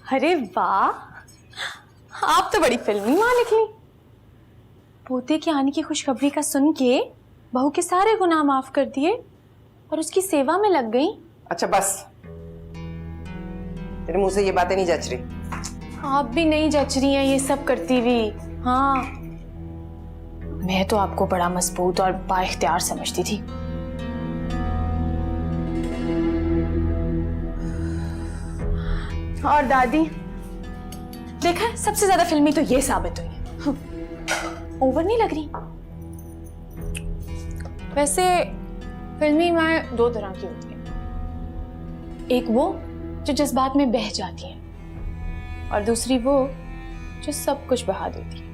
अरे वाह, आप तो बड़ी फिल्मी माँ निकली। पोते के आने की खुशखबरी का सुन के बहू के सारे गुनाह माफ कर दिए और उसकी सेवा में लग गई। अच्छा बस, तेरे मुंह से ये बातें नहीं जच रही। आप भी नहीं जच रही हैं ये सब करती हुई। हाँ, मैं तो आपको बड़ा मजबूत और बाइख्तियार समझती थी। और दादी, देखा, सबसे ज्यादा फिल्मी तो ये साबित हुई है। ओवर नहीं लग रही? वैसे फिल्मी माँ दो तरह की होती है, एक वो जो जज्बात में बह जाती है और दूसरी वो जो सब कुछ बहा देती है।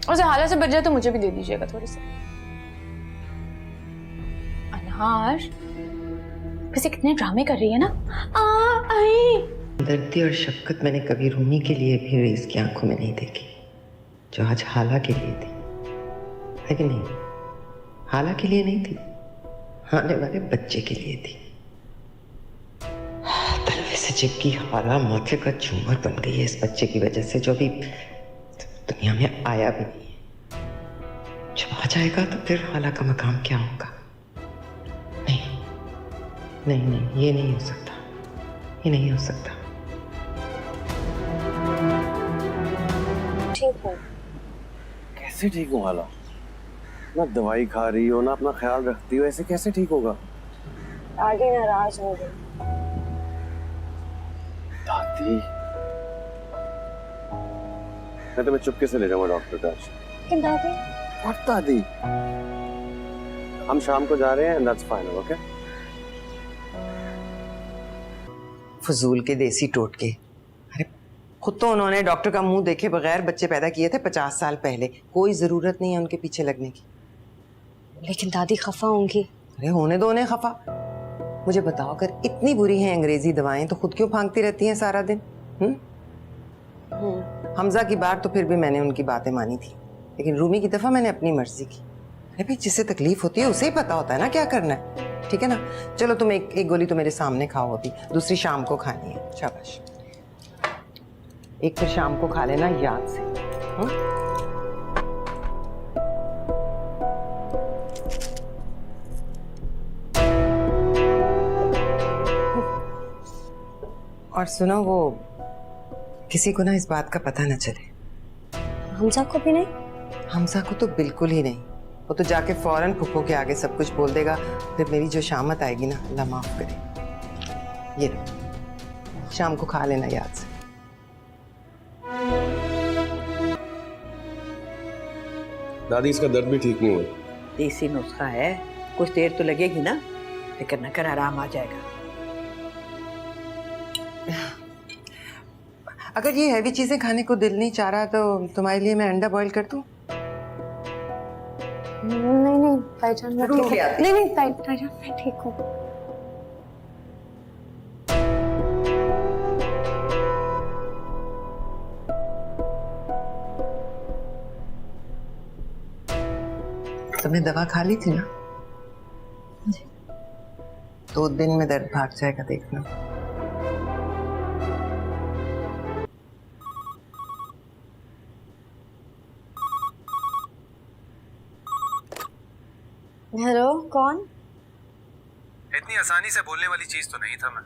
उसे हालत से बच जाए तो मुझे भी दे दीजिएगा थोड़ी सी। अनहार वैसे कितने ड्रामे कर रही है ना। आई दर्दी और शफकत मैंने कभी रूमी के लिए भी रेस की आंखों में नहीं देखी, जो आज हाला के लिए थी। लेकिन नहीं, हाला के लिए नहीं थी, आने वाले बच्चे के लिए थी। तलवे से चिपकी हाला माथे का झूमर बन गई है इस बच्चे की वजह से, जो अभी दुनिया में आया भी नहीं है। जब आ जाएगा तो फिर हाला का मकाम क्या होगा? नहीं नहीं नहीं, ये नहीं हो सकता, ये नहीं हो सकता। ठीक हूँ। कैसे ठीक हूँ हाला? ना दवाई खा रही हो, ना अपना ख्याल रखती हो, ऐसे कैसे ठीक होगा? दादी नाराज हो गई। दादी, मैं तुम्हें चुपके से ले जाऊंगा डॉक्टर के पास। लेकिन दादी। What दादी? हम शाम को जा रहे हैं, that's fine, okay? फजूल के देसी टोटके। अरे खुद तो उन्होंने डॉक्टर का मुंह देखे बगैर बच्चे पैदा किए थे 50 साल पहले। कोई जरूरत नहीं है उनके पीछे लगने की। लेकिन दादी खफा होंगी। अरे होने दो उन्हें खफा। मुझे बताओ, अगर इतनी बुरी हैं अंग्रेजी दवाएं तो खुद क्यों भागती रहती हैं सारा दिन? हमजा की बार तो फिर भी मैंने उनकी बातें मानी थी, लेकिन रूमी की दफा मैंने अपनी मर्जी की। अरे भाई, जिसे तकलीफ होती है उसे ही पता होता है ना क्या करना है, ठीक है ना? चलो तुम एक गोली तो मेरे सामने खाओ अभी, दूसरी शाम को खानी है। शाबाश, एक फिर शाम को खा लेना याद से। और सुनो, वो किसी को ना इस बात का पता न चले। हमजा को भी नहीं? हमजा को तो बिल्कुल ही नहीं। वो तो जाके फौरन फुप्पो के आगे सब कुछ बोल देगा। फिर मेरी जो शामत आएगी ना, अल्लाह माफ करे। ये लो, शाम को खा लेना याद से। दादी, इसका दर्द भी ठीक नहीं हुआ। देसी नुस्खा है, कुछ देर तो लगेगी ना, फिक्र न कर, आराम आ जाएगा। अगर ये हैवी चीजें खाने को दिल नहीं चाह रहा तो तुम्हारे लिए मैं अंडा बॉईल कर दूं? नहीं भाईजान, मैं ठीक हूँ। नहीं भाईजान, मैं ठीक हूँ। तुमने दवा खा ली थी ना? 2 दिन में दर्द भाग जाएगा, देखना। हेलो, कौन? इतनी आसानी से बोलने वाली चीज तो नहीं था मैं।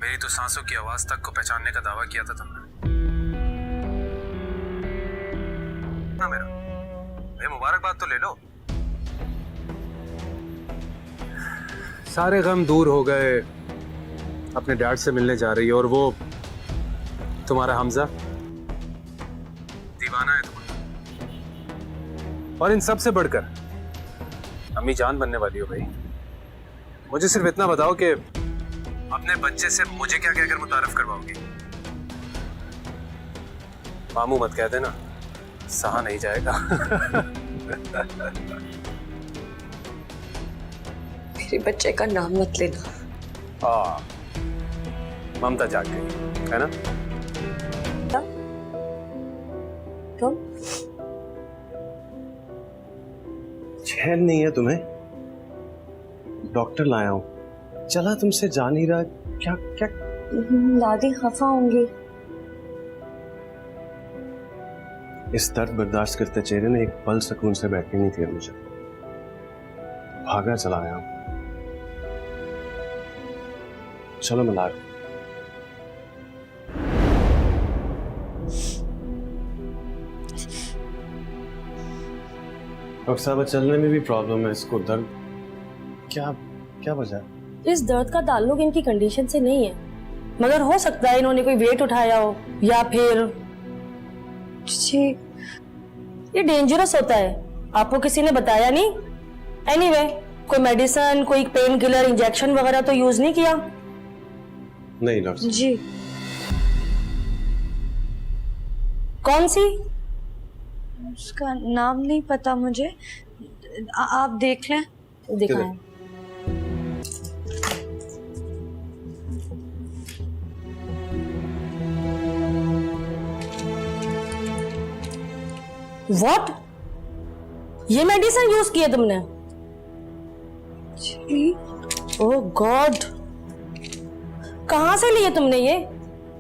मेरी तो सांसों की आवाज तक को पहचानने का दावा किया था तुमने। ना मेरा भाई, मुबारकबाद तो ले लो। सारे गम दूर हो गए, अपने डैड से मिलने जा रही है, और वो तुम्हारा हमजा दीवाना है तुम्हारा। और इन सब से बढ़कर अम्मी जान बनने वाली हो भाई। मुझे सिर्फ इतना बताओ कि अपने बच्चे से मुझे क्या कहकर मुतारफ करवाओगी? मामू मत कह देना, सहा नहीं जाएगा। मेरे बच्चे का नाम मत लेना। ममता जाग गई है ना? तुम चैन नहीं है तुम्हें? डॉक्टर लाया हूँ। चला तुमसे जा नहीं रहा। क्या क्या दादी खफा होंगी। इस दर्द बर्दाश्त करते चेहरे ने एक पल सुकून से बैठने नहीं दिया मुझे। भागा चला आया हूँ। चलो मैं ला रहा हूं। डॉक्टर साहब चलने में भी प्रॉब्लम है इसको। दर्द क्या क्या वजह है? इस दर्द का ताल्लुक इनकी कंडीशन से नहीं है, मगर हो सकता है इन्होंने कोई वेट उठाया हो या फिर जी ये डेंजरस होता है। आपको किसी ने बताया नहीं? एनीवे, कोई मेडिसिन, कोई पेन किलर, इंजेक्शन वगैरह तो यूज नहीं किया? नहीं डॉक्टर। जी। कौन सी? उसका नाम नहीं पता मुझे। आप देख लें। दिखाएं। What? ये मेडिसिन यूज किया तुमने? ओह गॉड, कहां से लिए तुमने ये?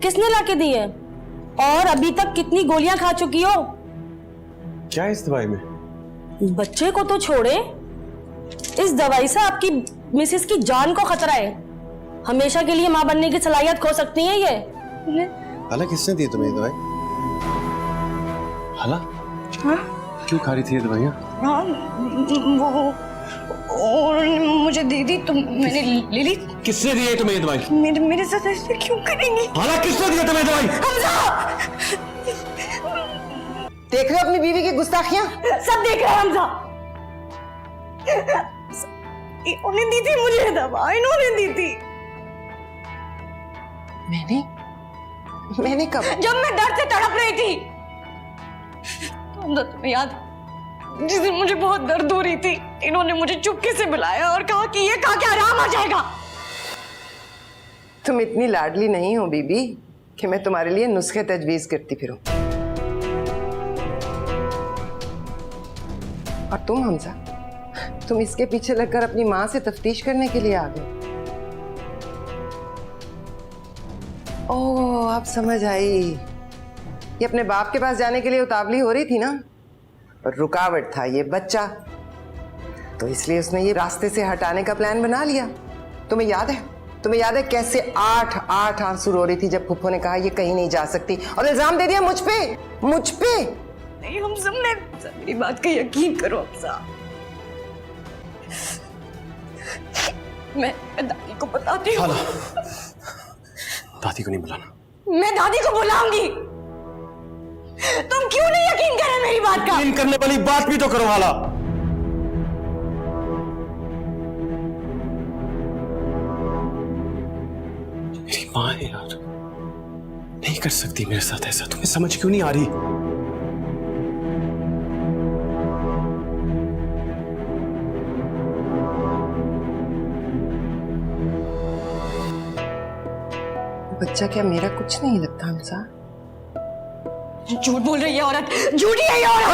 किसने लाके दी है? और अभी तक कितनी गोलियां खा चुकी हो? क्या है इस दवाई में? बच्चे को तो छोड़े, इस दवाई से आपकी मिसेस की जान को खतरा है। हमेशा के लिए मां बनने की सलाहियत खो सकती है ये। हाला किसने दी तुम्हें ये दवाई? हाला क्यों खा रही थी ये दवाइयाँ? हाँ वो मुझे दे दी तो मैंने ले ली। किसने दी है तुम्हें ये दवाई? मेरे साथ ऐसे क्यों करेंगी? हाला किसने दी है तुम्हें दवाई? देख रहे हो अपनी बीवी की गुस्ताखियां? सब देख रहे हैं हमजा। इन्होंने दी थी मुझे दवा, इन्होंने दी थी। मैंने कब? जब मैं दर्द से तड़प रही थी। तुम्हें याद, जिस दिन मुझे बहुत दर्द हो रही थी, इन्होंने मुझे चुपके से बुलाया और कहा कि ये खा के आराम आ जाएगा। तुम इतनी लाडली नहीं हो बीबी कि मैं तुम्हारे लिए नुस्खे तजवीज करती फिरूं। और तुम हमजा, तुम इसके पीछे लगकर अपनी माँ से तफ्तीश करने के लिए आ गए। ओह, अब समझ आई। ये अपने बाप के पास जाने के लिए उतावली हो रही थी ना, और रुकावट था ये बच्चा, तो इसलिए उसने ये रास्ते से हटाने का प्लान बना लिया। तुम्हें याद है? तुम्हें याद है कैसे 8 आंसू रो रही थी जब फुफ्फो ने कहा ये कहीं नहीं जा सकती, और इल्जाम दे दिया मुझ पे। नहीं, हम सब ने मेरी बात का यकीन करो हमजा। मैं दादी को बताती हूँ। दादी को नहीं बुलाना। मैं दादी को बुलाऊंगी। तुम क्यों नहीं यकीन कर रहे मेरी बात का? यकीन करने वाली बात भी तो करो हाला। मेरी माँ है यार, नहीं कर सकती मेरे साथ ऐसा। तुम्हें समझ क्यों नहीं आ रही? बच्चा क्या मेरा कुछ नहीं लगता हमसा? झूठ बोल रही है औरत, झूठी है ये औरत।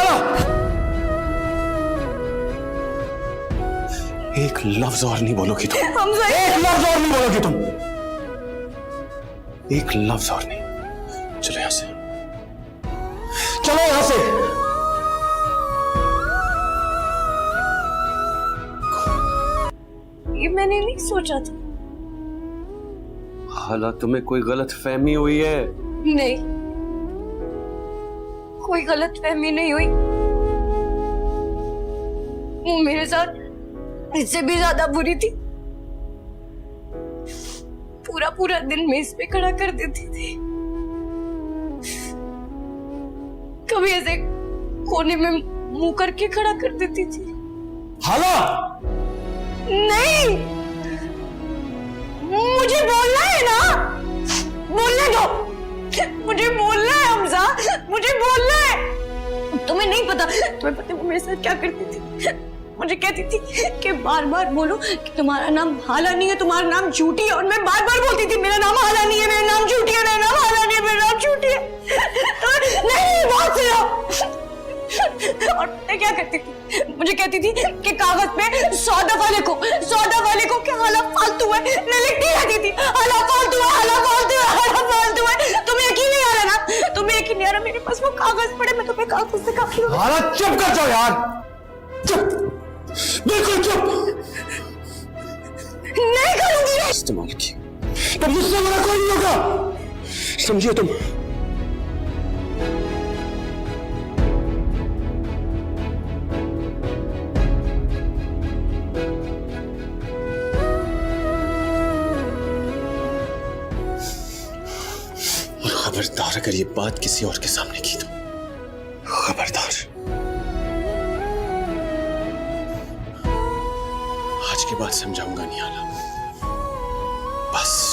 एक लफ्ज और नहीं बोलोगी तुम। हमजा, एक लफ्ज और नहीं बोलोगी तुम। एक लफ्ज और नहीं। चलो यहां से, चलो यहां से। ये मैंने नहीं सोचा था। हाला तुम्हें कोई गलत फहमी हुई है? नहीं, कोई गलत फहमी नहीं हुई। वो मेरे साथ इससे भी ज्यादा बुरी थी। पूरा दिन मेज पे खड़ा कर देती थी, कभी ऐसे कोने में मुंह करके खड़ा कर देती थी। हाला नहीं, मुझे बोलना है ना, बोलने दो। मुझे बोलना है हमजा, मुझे बोलना है। तुम्हें नहीं पता, तुम्हें पता वो मेरे साथ क्या करती थी? मुझे कहती थी कि बार बार बोलो कि तुम्हारा नाम हाला नहीं है, तुम्हारा नाम झूठी है। और मैं बार बार बोलती थी मेरा नाम हाला नहीं है, मेरा नाम झूठी है, मेरा नाम हाला नहीं है, मेरा नाम झूठी है। नहीं, बहुत सुनो। और मैं क्या करती थी? मुझे कहती थी कि कागज पे 100 दफा लिखो, 100 दफा लिखो। हाला फालतू है, मैं लिखती रहती थी हाला फालतू है, हाला फालतू है, हाला फालतू है। तुम्हें यकीन नहीं आ रहा ना, तुम्हें यकीन नहीं आ रहा, मेरे पास वो कागज पड़े, मैं तुम्हें कागज से काफी हाला चुप कर जाओ यार, चुप, बिल्कुल चुप। नहीं करूंगी मैं। इस्तेमाल की तो मुझसे बड़ा कोई नहीं होगा, समझिए तुम। खबरदार अगर ये बात किसी और के सामने की तो खबरदार। आज के बाद समझाऊंगा नहीं आला, बस।